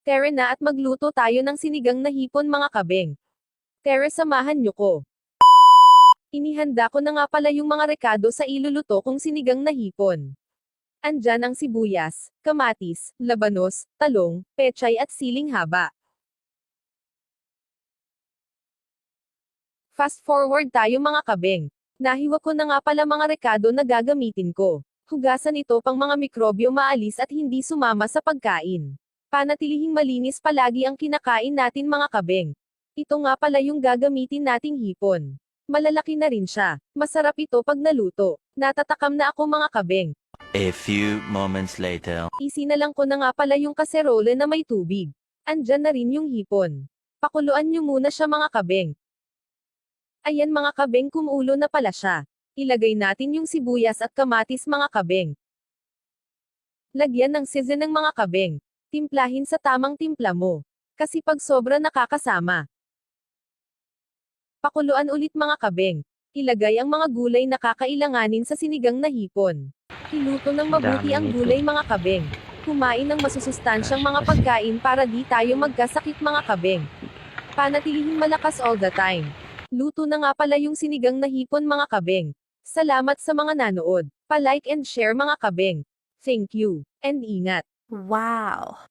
Tara na at magluto tayo ng sinigang na hipon mga kabeng. Tara samahan niyo ko. Inihanda ko na nga pala yung mga rekado sa iluluto kong sinigang na hipon. Andyan ang sibuyas, kamatis, labanos, talong, pechay at siling haba. Fast forward tayo mga kabeng. Nahiwa ko na nga pala mga rekado na gagamitin ko. Hugasan ito pang mga mikrobyo maalis at hindi sumama sa pagkain. Panatilihing malinis palagi ang kinakain natin mga kabeng. Ito nga pala yung gagamitin nating hipon. Malalaki na rin siya. Masarap ito pag naluto. Natatakam na ako mga kabeng. A few moments later. Isinalang ko na nga pala yung kaserola na may tubig. Andyan na rin yung hipon. Pakuluan nyo muna siya mga kabeng. Ayan mga kabeng, kumulo na pala siya. Ilagay natin yung sibuyas at kamatis mga kabeng. Lagyan ng season ng mga kabeng. Timplahin sa tamang timpla mo. Kasi pag sobra nakakasama. Pakuluan ulit mga kabeng. Ilagay ang mga gulay na kakailanganin sa sinigang na hipon. Hiluto ng mabuti ang gulay mga kabeng. Kumain ng masusustansyang mga pagkain para di tayo magkasakit mga kabeng. Panatilihing malakas all the time. Luto na nga pala yung sinigang na hipon mga kabeng. Salamat sa mga nanood. Pa-like and share mga kabeng. Thank you. And ingat. Wow!